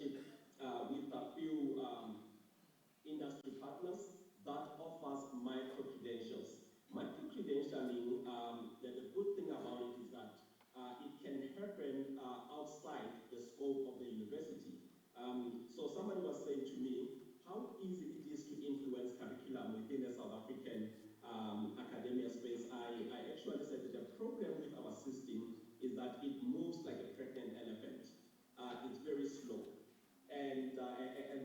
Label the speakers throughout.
Speaker 1: partnership with a few industry partners that offers micro-credentials. Micro-credentialing, the good thing about it is that it can happen outside the scope of the university. So somebody was saying to me how easy it is to influence curriculum within the South African academia space. I actually said that the problem with our system is that it moves like a pregnant elephant. It's very slow. And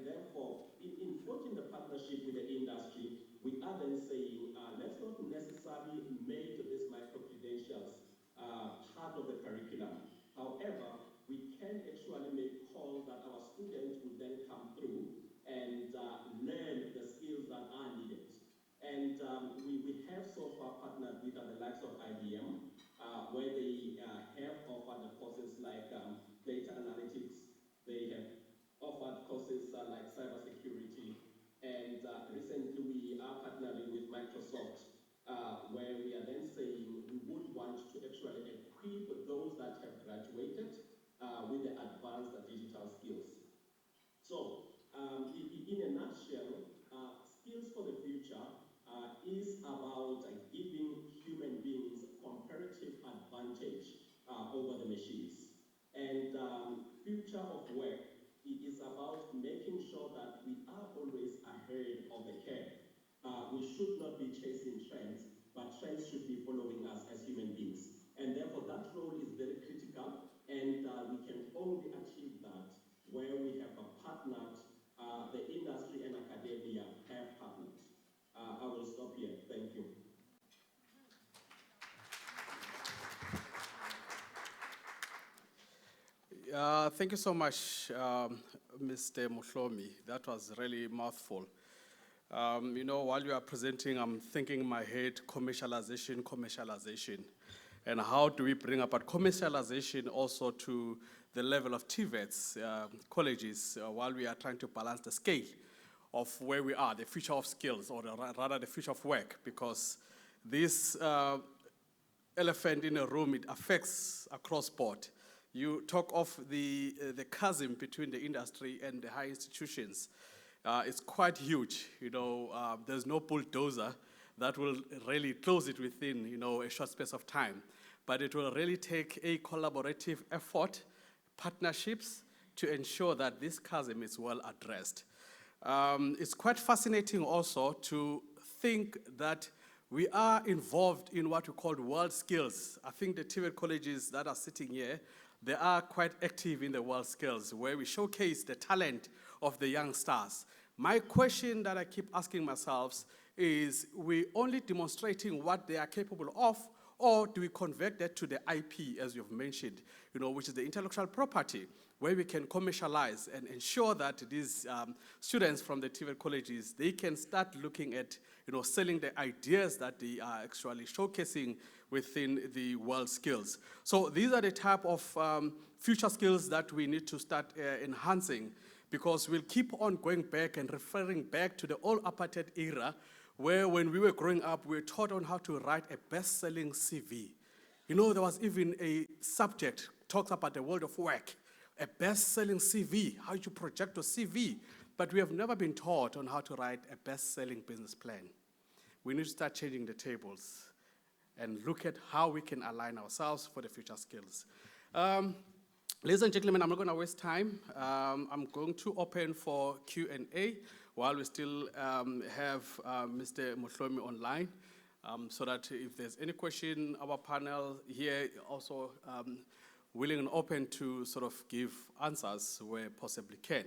Speaker 1: therefore, in forging the partnership with the industry, we are then saying, let's not necessarily make these micro-credentials part of the curriculum. However, we can actually make calls that our students would then come through and learn the skills that are needed. And we have so far partnered with the likes of IBM, where they have offered the courses like data analytics. They have offered courses like cybersecurity. And recently we are partnering with Microsoft, where we are then saying we would want to actually equip those that have graduated with the advanced digital skills. So, in a nutshell, skills for the future is about giving human beings comparative advantage over the machines. And future of work is about making sure that we are always ahead of the curve. We should not be chasing trends, but trends should be following us as human beings. And therefore, that role is very critical, and we can only achieve that where we have partnered, the industry and academia have partnered. I will stop here. Thank you.
Speaker 2: Thank you so much, Mr. Mohlomi. That was really a mouthful. While you are presenting, I'm thinking in my head, commercialization. And how do we bring about commercialization also to the level of TVETs, colleges, while we are trying to balance the scale of where we are, the future of skills, or rather the future of work, because this elephant in the room, it affects across board. You talk of the chasm between the industry and the high institutions. It's quite huge. There's no bulldozer that will really close it within, a short space of time. But it will really take a collaborative effort, partnerships, to ensure that this chasm is well addressed. It's quite fascinating also to think that we are involved in what we call world skills. I think the TVET colleges that are sitting here, they are quite active in the world skills, where we showcase the talent of the young stars. My question that I keep asking myself is, we only demonstrating what they are capable of, or do we convert that to the IP, as you've mentioned, which is the intellectual property, where we can commercialize and ensure that these students from the TVET colleges, they can start looking at, selling the ideas that they are actually showcasing within the world skills. So these are the type of future skills that we need to start enhancing, because we'll keep on going back and referring back to the old apartheid era, where when we were growing up, we were taught on how to write a best-selling CV. There was even a subject talks about the world of work, a best-selling CV, how you project a CV. But we have never been taught on how to write a best-selling business plan. We need to start changing the tables and look at how we can align ourselves for the future skills. Ladies and gentlemen, I'm not going to waste time. I'm going to open for Q&A while we still have Mr. Mohlomi online, so that if there's any question, our panel here also willing and open to sort of give answers where possibly can.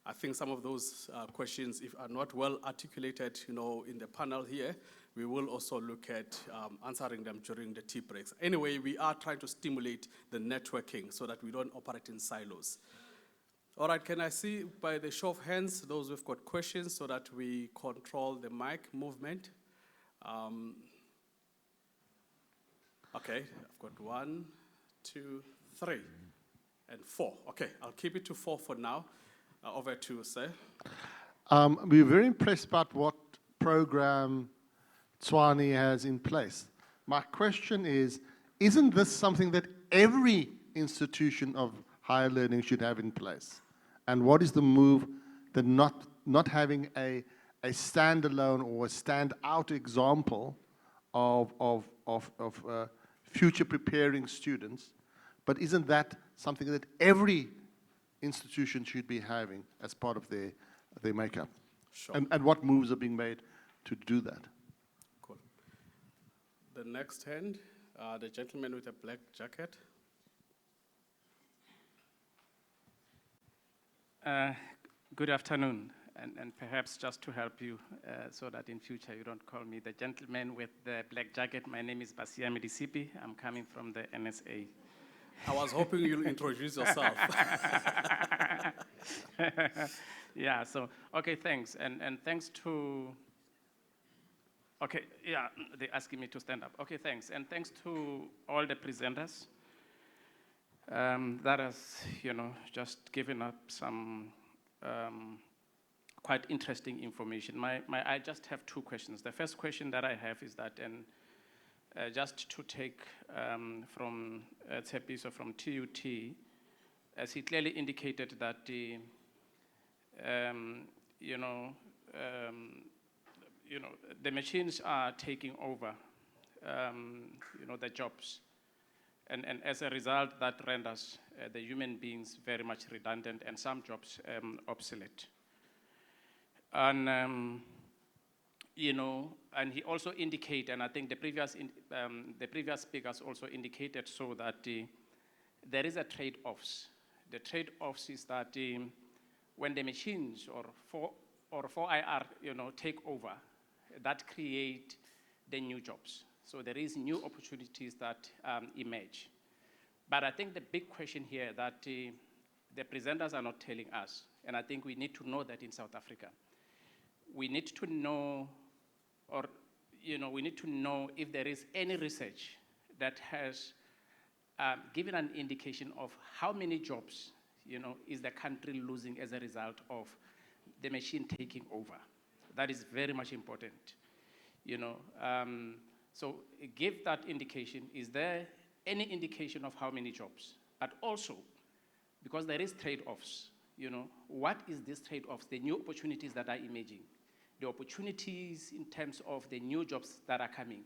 Speaker 2: I think some of those questions, if are not well articulated, in the panel here, we will also look at answering them during the tea breaks. Anyway, we are trying to stimulate the networking so that we don't operate in silos. All right, can I see by the show of hands those who've got questions so that we control the mic movement? Okay, I've got 1, 2, 3, and 4. Okay, I'll keep it to 4 for now. Over to sir.
Speaker 3: We're very impressed about what program Tshwane has in place. My question is, isn't this something that every institution of higher learning should have in place? And what is the move that not having a standalone or a standout example of future preparing students, but isn't that something that every institution should be having as part of their makeup?
Speaker 2: Sure.
Speaker 3: And what moves are being made to do that?
Speaker 2: Cool. The next hand, the gentleman with a black jacket.
Speaker 4: Good afternoon, and perhaps just to help you so that in future you don't call me the gentleman with the black jacket. My name is Basiami Disipi. I'm coming from the NSA.
Speaker 2: I was hoping you'll introduce yourself.
Speaker 4: Yeah, so, okay, thanks. And thanks to, okay, yeah, they're asking me to stand up. Okay, thanks. And thanks to all the presenters that has, just given up some quite interesting information. I just have two questions. The first question that I have is that, and just to take from Tshepiso from TUT, as he clearly indicated that the, the machines are taking over, the jobs. And as a result, that renders the human beings very much redundant and some jobs obsolete. And, and he also indicated, and I think the previous speakers also indicated so that there is a trade-offs. The trade-offs is that when the machines or 4IR, take over, that create the new jobs. So there is new opportunities that emerge. But I think the big question here that the presenters are not telling us, and I think we need to know that in South Africa, we need to know, we need to know if there is any research that has given an indication of how many jobs, is the country losing as a result of the machine taking over. That is very much important, So give that indication. Is there any indication of how many jobs? But also, because there is trade-offs, what is this trade-offs, the new opportunities that are emerging? The opportunities in terms of the new jobs that are coming.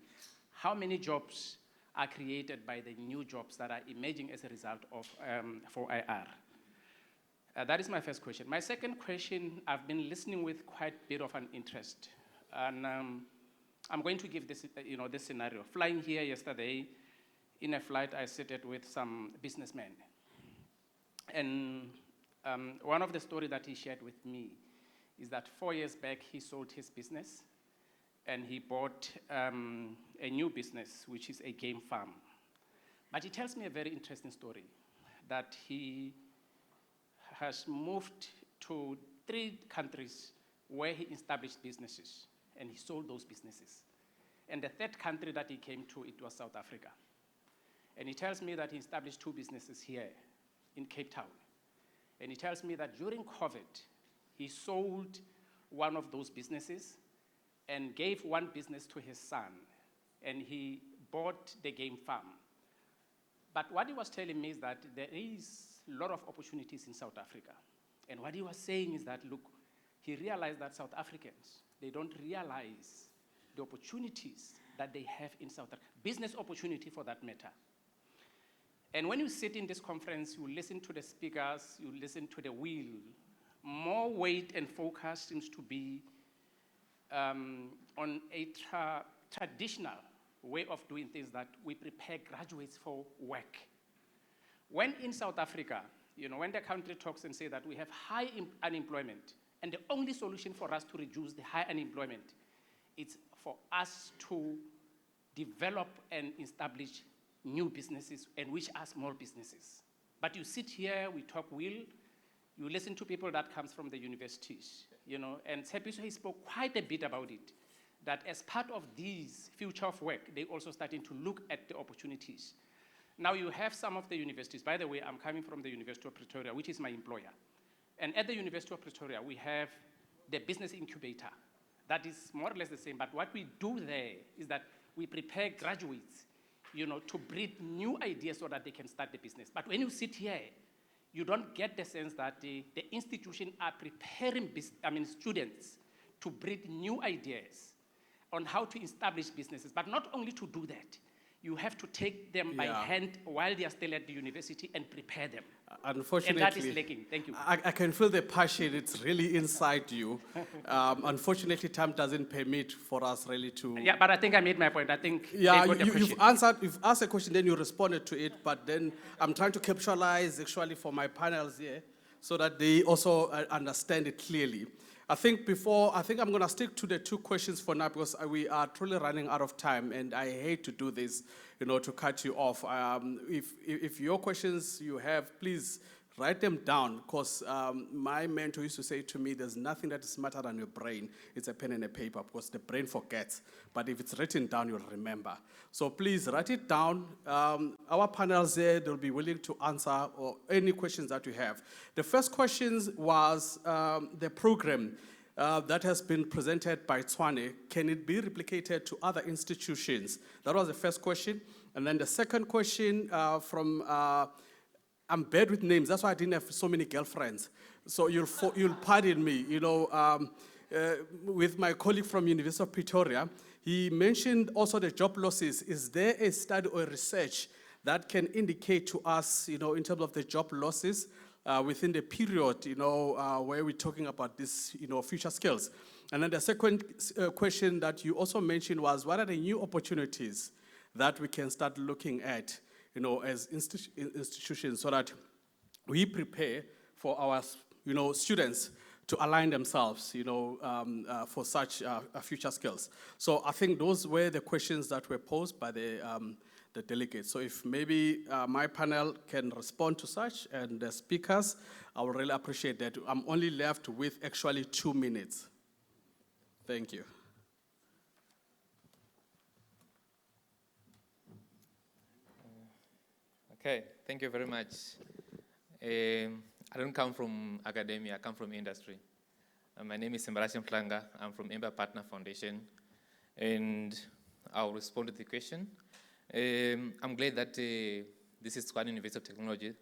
Speaker 4: How many jobs are created by the new jobs that are emerging as a result of 4IR? That is my first question. My second question, I've been listening with quite a bit of an interest. And I'm going to give this, this scenario. Flying here yesterday, in a flight, I sat with some businessmen. And one of the stories that he shared with me is that 4 years back, he sold his business, and he bought a new business, which is a game farm. But he tells me a very interesting story, that he has moved to 3 countries where he established businesses, and he sold those businesses. And the 3rd country that he came to, it was South Africa. And he tells me that he established 2 businesses here in Cape Town. And he tells me that during COVID, he sold one of those businesses and gave one business to his son, and he bought the game farm. But what he was telling me is that there is a lot of opportunities in South Africa. And what he was saying is that, look, he realized that South Africans, they don't realize the opportunities that they have in South Africa, business opportunity for that matter. And when you sit in this conference, you listen to the speakers, you listen to the wheel, more weight and focus seems to be on a traditional way of doing things, that we prepare graduates for work. When in South Africa, when the country talks and say that we have high unemployment, and the only solution for us to reduce the high unemployment is for us to develop and establish new businesses, and which are small businesses. But you sit here, we talk you listen to people that comes from the universities, and Tshepiso, he spoke quite a bit about it, that as part of these future of work, they also starting to look at the opportunities. Now you have some of the universities, by the way, I'm coming from the University of Pretoria, which is my employer. And at the University of Pretoria, we have the business incubator. That is more or less the same, but what we do there is that we prepare graduates, to breed new ideas so that they can start the business. But when you sit here, you don't get the sense that the institution are preparing students to breed new ideas on how to establish businesses. But not only to do that, you have to take them by
Speaker 2: Yeah.
Speaker 4: hand while they are still at the university and prepare them.
Speaker 2: Unfortunately,
Speaker 4: And that is lacking. Thank you.
Speaker 2: I can feel the passion. It's really inside you. Unfortunately, time doesn't permit for us really to.
Speaker 4: Yeah, but I think I made my point. I think
Speaker 2: Yeah,
Speaker 4: they got the
Speaker 2: you've
Speaker 4: question.
Speaker 2: answered. You've asked a question, then you responded to it. But then I'm trying to capitalize actually for my panels here, so that they also understand it clearly. I think I'm going to stick to the two questions for now because we are truly running out of time, and I hate to do this, to cut you off. If your questions you have, please write them down, because my mentor used to say to me, there's nothing that is smarter than your brain. It's a pen and a paper, because the brain forgets. But if it's written down, you'll remember. So please write it down. Our panels there, they'll be willing to answer or any questions that you have. The first question was the program that has been presented by Tshwane. Can it be replicated to other institutions? That was the first question. And then the second question from I'm bad with names. That's why I didn't have so many girlfriends. So you'll pardon me. With my colleague from University of Pretoria, he mentioned also the job losses. Is there a study or research that can indicate to us, in terms of the job losses within the period, where we're talking about this, future skills? And then the second question that you also mentioned was, what are the new opportunities that we can start looking at, as institutions, so that we prepare for our, students to align themselves, for such future skills. So I think those were the questions that were posed by the delegates. So if maybe my panel can respond to such, and the speakers, I would really appreciate that. I'm only left with actually 2 minutes. Thank you.
Speaker 5: Okay, thank you very much. I don't come from academia, I come from industry. My name is Sembarashim Mhlanga. I'm from Ember Partner Foundation, and I'll respond to the question. I'm glad that this is Tshwane University of Technology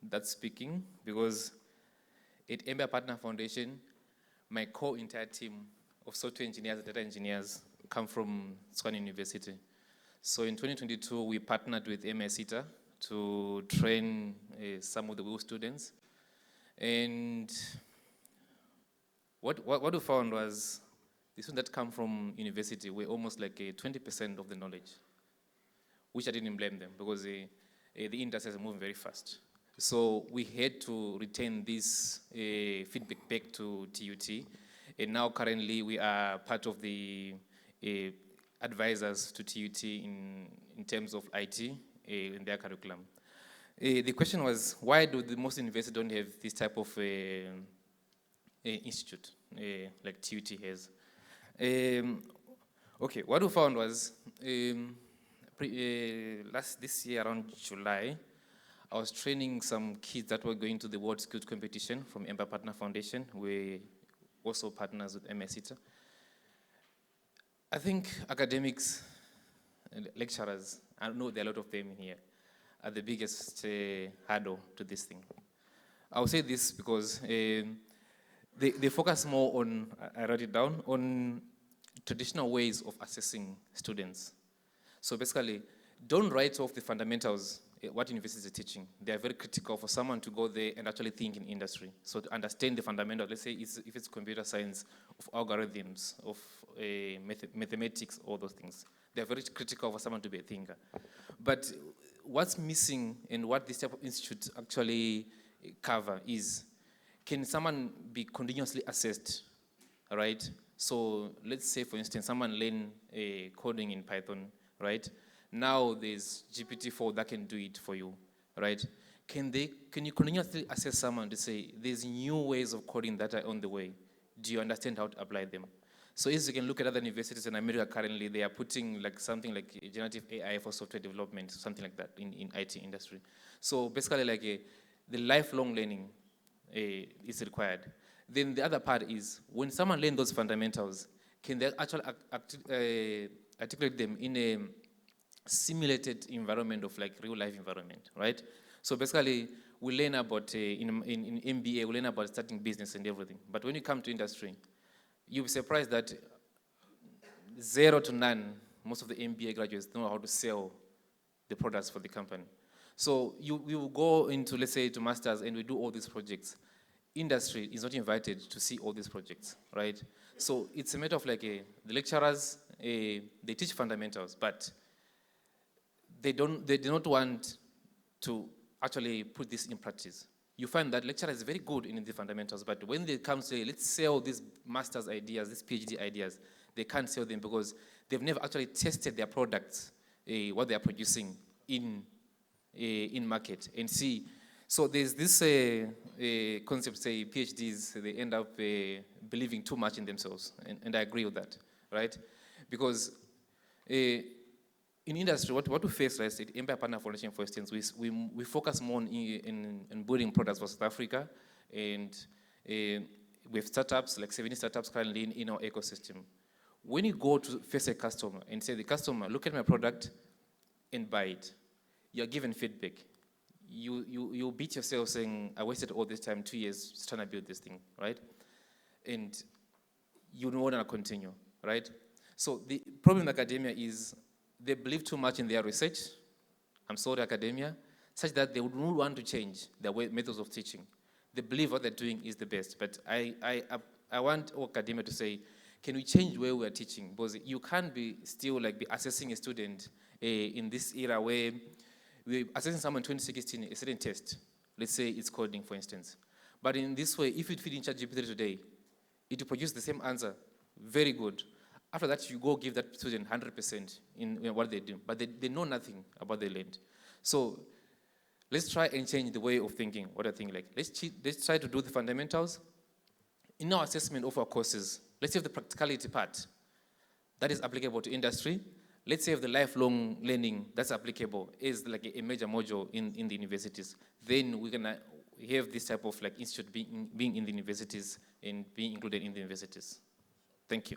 Speaker 5: that's speaking, because at Ember Partner Foundation, my core entire team of software engineers and data engineers come from Tshwane University. So in 2022, we partnered with MSITA to train some of the WIL students. And what we found was the students that come from university were almost like 20% of the knowledge, which I didn't blame them, because the industry is moving very fast. So we had to retain this feedback back to TUT. And now currently we are part of the advisors to TUT in terms of IT in their curriculum. The question was, why do the most universities don't have this type of institute like TUT has? Okay, what we found was, this year around July, I was training some kids that were going to the World Skills Competition from Ember Partner Foundation. We also partners with MSITA. I think academics, lecturers, I know there are a lot of them here, are the biggest hurdle to this thing. I'll say this because they focus more on, I wrote it down, on traditional ways of assessing students. So basically, don't write off the fundamentals, what universities are teaching. They are very critical for someone to go there and actually think in industry. So to understand the fundamentals, let's say if it's computer science, of algorithms, of mathematics, all those things. They're very critical for someone to be a thinker. But what's missing and what this type of institute actually cover is, can someone be continuously assessed, right? So let's say, for instance, someone learn coding in Python, right? Now there's GPT-4 that can do it for you, right? Can you continuously assess someone to say, there's new ways of coding that are on the way. Do you understand how to apply them? So as you can look at other universities in America currently, they are putting like something like generative AI for software development, something like that in IT industry. So basically like the lifelong learning is required. Then the other part is, when someone learns those fundamentals, can they actually articulate them in a simulated environment of like real life environment, right? So basically, we learn about, in MBA, we learn about starting business and everything. But when you come to industry, you'll be surprised that 0 to none, most of the MBA graduates don't know how to sell the products for the company. So you will go into, let's say, to masters and we do all these projects. Industry is not invited to see all these projects, right? So it's a matter of like the lecturers, they teach fundamentals, but they do not want to actually put this in practice. You find that lecturers are very good in the fundamentals, but when they come to say, let's sell these master's ideas, these PhD ideas, they can't sell them because they've never actually tested their products, what they are producing in market and see. So there's this concept, say PhDs, they end up believing too much in themselves, and I agree with that, right? Because in industry, what we face, right, at Empire Partner Foundation, for instance, we focus more in building products for South Africa, and we have startups, like 70 startups currently in our ecosystem. When you go to face a customer and say, the customer, look at my product and buy it, you're given feedback. You beat yourself saying, I wasted all this time, 2 years, trying to build this thing, right? And you don't want to continue, right? So the problem in academia is they believe too much in their research. I'm sorry, academia, such that they would not want to change their methods of teaching. They believe what they're doing is the best. But I want academia to say, can we change where we are teaching? Because you can't be still like be assessing a student in this era where we're assessing someone in 2016, a certain test. Let's say it's coding, for instance. But in this way, if you feed in ChatGPT today, it will produce the same answer, very good. After that, you go give that student 100% in what they do, but they know nothing about the land. So let's try and change the way of thinking, what I think like. Let's try to do the fundamentals. In our assessment of our courses, let's have the practicality part that is applicable to industry. Let's say if the lifelong learning that's applicable is like a major module in the universities, then we're gonna have this type of like institute being in the universities and being included in the universities. Thank you.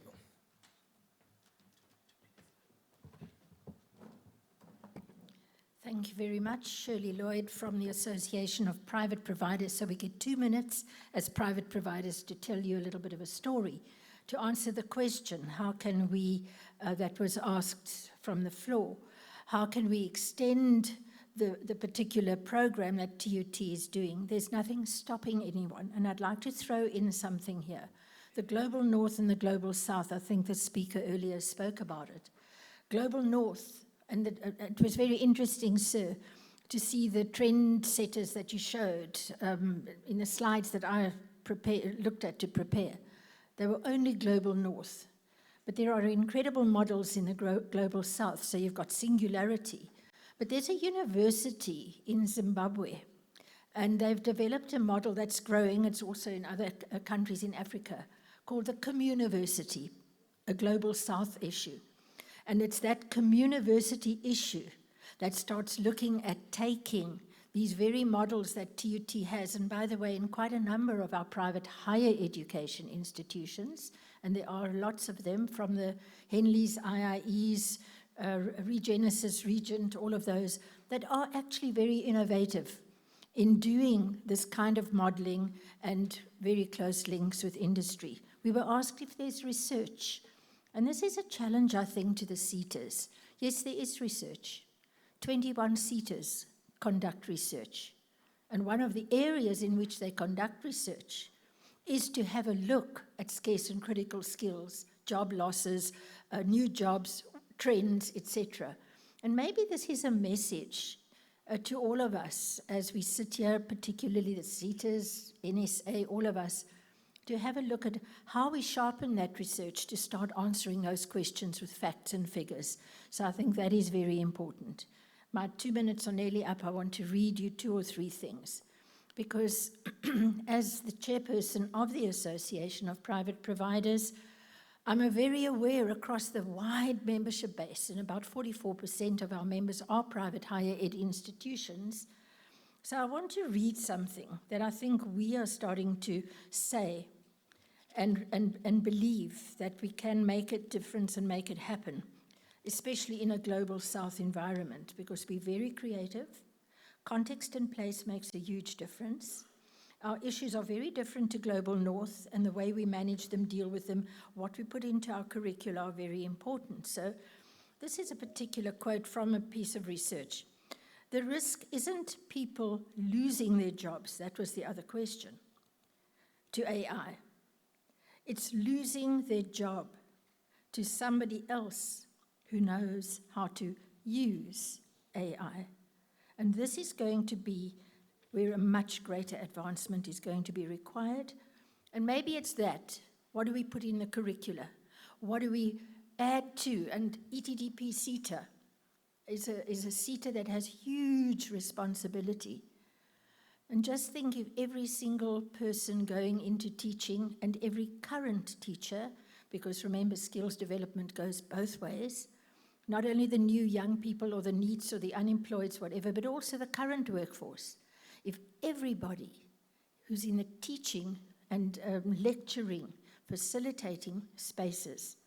Speaker 6: Thank you very much. Shirley Lloyd from the Association of Private Providers. So we get 2 minutes as private providers to tell you a little bit of a story. To answer the question, how can we, that was asked from the floor, how can we extend the particular program that TUT is doing? There's nothing stopping anyone. And I'd like to throw in something here. The Global North and the Global South, I think the speaker earlier spoke about it. Global North, and it was very interesting, sir, to see the trend setters that you showed in the slides that I looked at to prepare. They were only Global North. But there are incredible models in the Global South. So you've got Singularity. But there's a university in Zimbabwe, and they've developed a model that's growing. It's also in other countries in Africa, called the Communiversity, a Global South issue. And it's that Communiversity issue that starts looking at taking these very models that TUT has, and by the way, in quite a number of our private higher education institutions, and there are lots of them, from the Henleys, IIEs, Regenesis, Regent, all of those, that are actually very innovative in doing this kind of modeling and very close links with industry. We were asked if there's research, and this is a challenge, I think, to the SETAs. Yes, there is research. 21 SETAs conduct research. And one of the areas in which they conduct research is to have a look at scarce and critical skills, job losses, new jobs, trends, etc. And maybe this is a message to all of us as we sit here, particularly the SETAs, NSA, all of us, to have a look at how we sharpen that research to start answering those questions with facts and figures. So I think that is very important. My 2 minutes are nearly up. I want to read you 2 or 3 things, because as the chairperson of the Association of Private Providers, I'm very aware across the wide membership base, and about 44% of our members are private higher ed institutions. So I want to read something that I think we are starting to say and believe that we can make a difference and make it happen, especially in a global South environment, because we're very creative, Context and place makes a huge difference. Our issues are very different to Global North, and the way we manage them, deal with them, what we put into our curricula are very important. So this is a particular quote from a piece of research. The risk isn't people losing their jobs, that was the other question, to AI. It's losing their job to somebody else who knows how to use AI. And this is going to be where a much greater advancement is going to be required. And maybe it's that. What do we put in the curricula? What do we add to? And ETDP CETA is a CETA that has huge responsibility. And just think if every single person going into teaching and every current teacher, because remember, skills development goes both ways, not only the new young people or the NEETs or the unemployeds, whatever, but also the current workforce. If everybody who's in the teaching and lecturing, facilitating spaces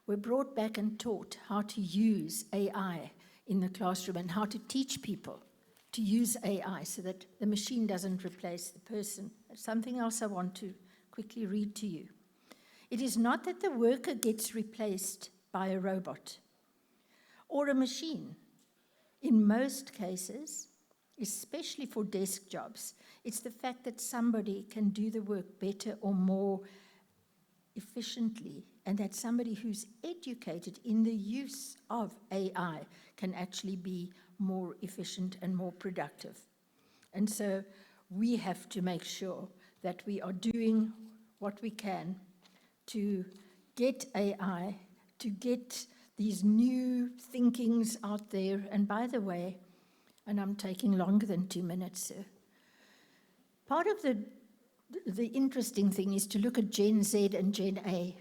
Speaker 6: were brought back and taught how to use AI in the classroom and how to teach people to use AI so that the machine doesn't replace the person. Something else I want to quickly read to you. It is not that the worker gets replaced by a robot or a machine. In most cases, especially for desk jobs, it's the fact that somebody can do the work better or more efficiently, and that somebody who's educated in the use of AI can actually be more efficient and more productive. And so we have to make sure that we are doing what we can to get AI, to get these new thinkings out there. And by the way, and I'm taking longer than 2 minutes, sir, part of the interesting thing is to look at Gen Z and Gen A.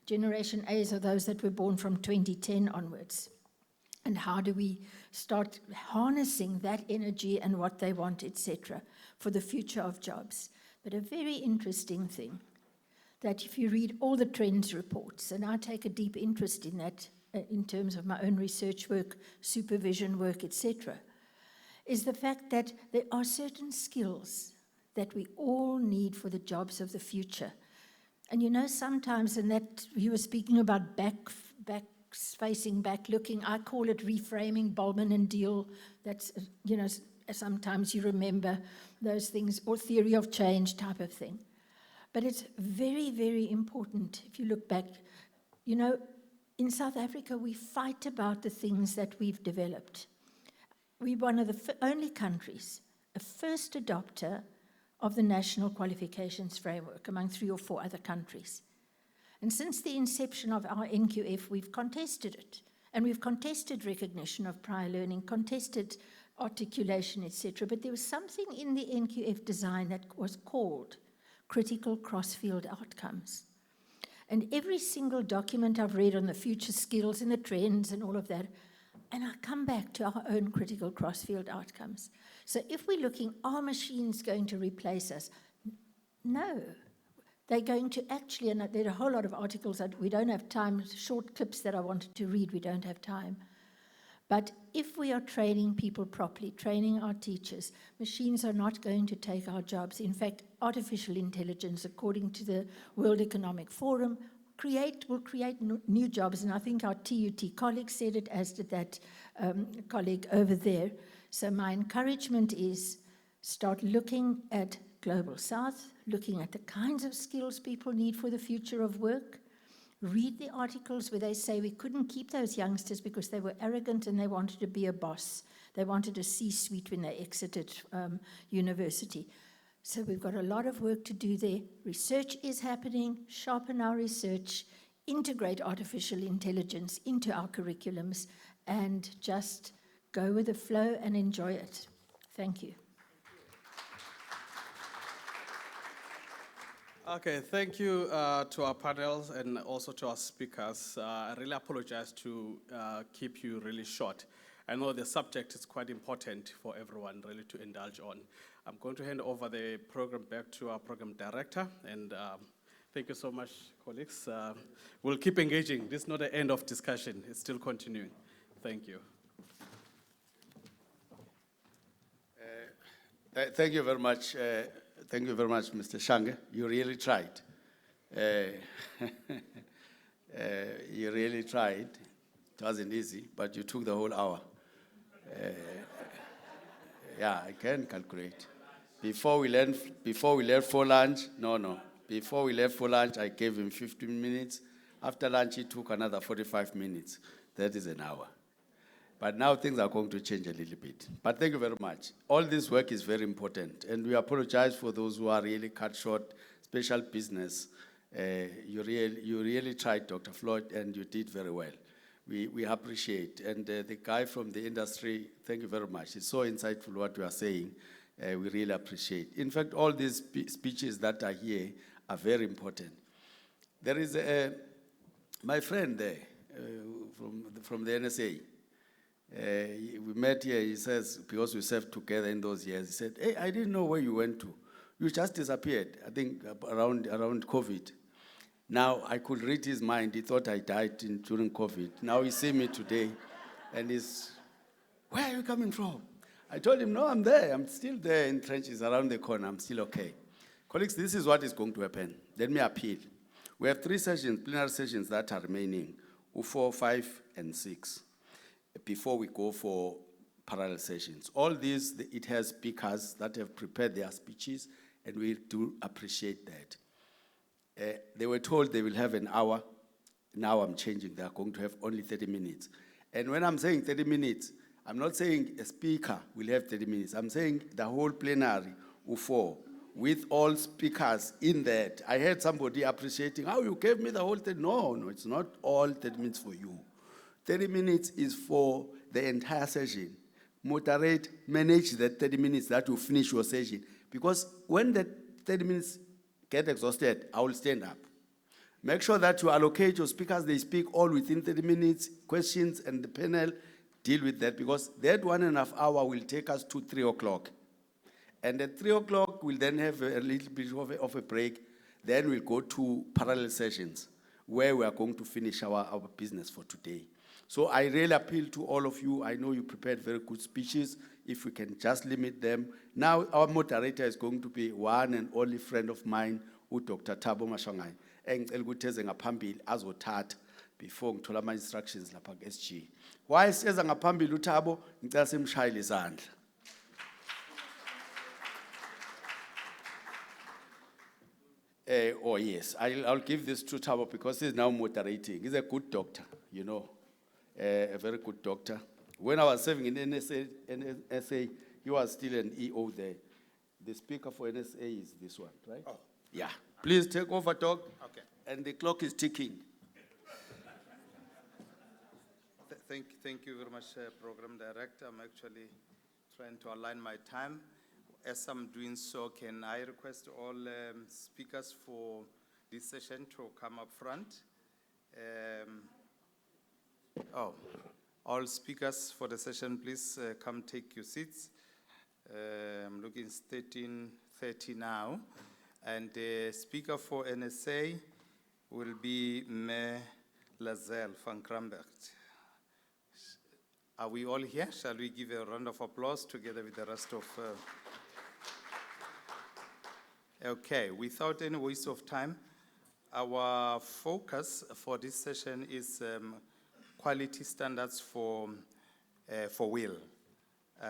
Speaker 6: Generation A's are those that were born from 2010 onwards. And how do we start harnessing that energy and what they want, etc., for the future of jobs? But a very interesting thing, that if you read all the trends reports, and I take a deep interest in that in terms of my own research work, supervision work, etc., is the fact that there are certain skills that we all need for the jobs of the future. And you know, sometimes, and that you were speaking about facing back, looking, I call it reframing, Bolman and Deal. That's, you know, sometimes you remember those things, or theory of change type of thing. But it's very, very important if you look back. You know, in South Africa, we fight about the things that we've developed. We're one of the only countries, a first adopter of the National Qualifications Framework among 3 or 4 other countries. And since the inception of our NQF, we've contested it. And we've contested recognition of prior learning, contested articulation, etc. But there was something in the NQF design that was called critical cross-field outcomes. And every single document I've read on the future skills and the trends and all of that, and I come back to our own critical cross-field outcomes. So if we're looking, are machines going to replace us? No. They're going to actually, and there are a whole lot of articles that we don't have time, short clips that I wanted to read, we don't have time. But if we are training people properly, training our teachers, machines are not going to take our jobs. In fact, artificial intelligence, according to the World Economic Forum, will create new jobs. And I think our TUT colleague said it, as did that colleague over there. So my encouragement is start looking at Global South, looking at the kinds of skills people need for the future of work. Read the articles where they say we couldn't keep those youngsters because they were arrogant and they wanted to be a boss. They wanted a C-suite when they exited university. So we've got a lot of work to do there. Research is happening. Sharpen our research. Integrate artificial intelligence into our curriculums and just go with the flow and enjoy it. Thank you.
Speaker 2: Okay, thank you to our panels and also to our speakers. I really apologize to keep you really short. I know the subject is quite important for everyone really to indulge on. I'm going to hand over the program back to our program director, and thank you so much, colleagues. We'll keep engaging. This is not the end of discussion. It's still continuing. Thank you.
Speaker 7: Thank you very much. Thank you very much, Mr. Shange. You really tried. You really tried. It wasn't easy, but you took the whole hour. Yeah, I can calculate. Before we left for lunch, no. Before we left for lunch, I gave him 15 minutes. After lunch, he took another 45 minutes. That is an hour. But now things are going to change a little bit. But thank you very much. All this work is very important. And we apologize for those who are really cut short, special business. You really tried, Dr. Floyd, and you did very well. We appreciate. And the guy from the industry, thank you very much. It's so insightful what you are saying. We really appreciate. In fact, all these speeches that are here are very important. There is my friend there from the NSA. We met here, he says, because we served together in those years, he said, hey, I didn't know where you went to. You just disappeared, I think around COVID. Now, I could read his mind. He thought I died during COVID. Now he see me today, and he's, where are you coming from? I told him, no, I'm there. I'm still there in trenches around the corner. I'm still okay. Colleagues, this is what is going to happen. Let me appeal. We have 3 sessions, plenary sessions that are remaining, 4, 5, and 6, before we go for parallel sessions. All these, it has speakers that have prepared their speeches, and we do appreciate that. They were told they will have an hour. Now I'm changing. They are going to have only 30 minutes. And when I'm saying 30 minutes, I'm not saying a speaker will have 30 minutes. I'm saying the whole plenary, U4, with all speakers in that. I heard somebody appreciating, oh, you gave me the whole thing. No, it's not all 30 minutes for you. 30 minutes is for the entire session. Moderate, manage that 30 minutes that will finish your session. Because when the 30 minutes get exhausted, I will stand up. Make sure that you allocate your speakers, they speak all within 30 minutes, questions, and the panel deal with that, because that 1.5 hours will take us to 3 o'clock. And at 3 o'clock, we'll then have a little bit of a break. Then we'll go to parallel sessions, where we are going to finish our business for today. So I really appeal to all of you. I know you prepared very good speeches. If we can just limit them. Now, our moderator is going to be one and only friend of mine, Dr. Thabo Mashangai. Engicela ukuthi eze ngaphambili azothatha before ngithola ama instructions lapha ku-SG. Whilst eza ngaphambili uThabo, ngicela simshayele izandla. Oh yes, I'll give this to Thabo because he's now moderating. He's a good doctor, you know, a very good doctor. When I was serving in NSA, he was still an EO there. The speaker for NSA is this one, right? Oh. Yeah. Please take over, Doc. Okay. And the clock is ticking.
Speaker 8: Thank you very much, Program Director. I'm actually trying to align my time. As I'm doing so, can I request all speakers for this session to come up front? All speakers for the session, please come take your seats. I'm looking, it's 13:30 now. And the speaker for NSA will be Me Lazelle van Krambert. Are we all here? Shall we give a round of applause together with the rest of... Okay, without any waste of time, our focus for this session is quality standards for will.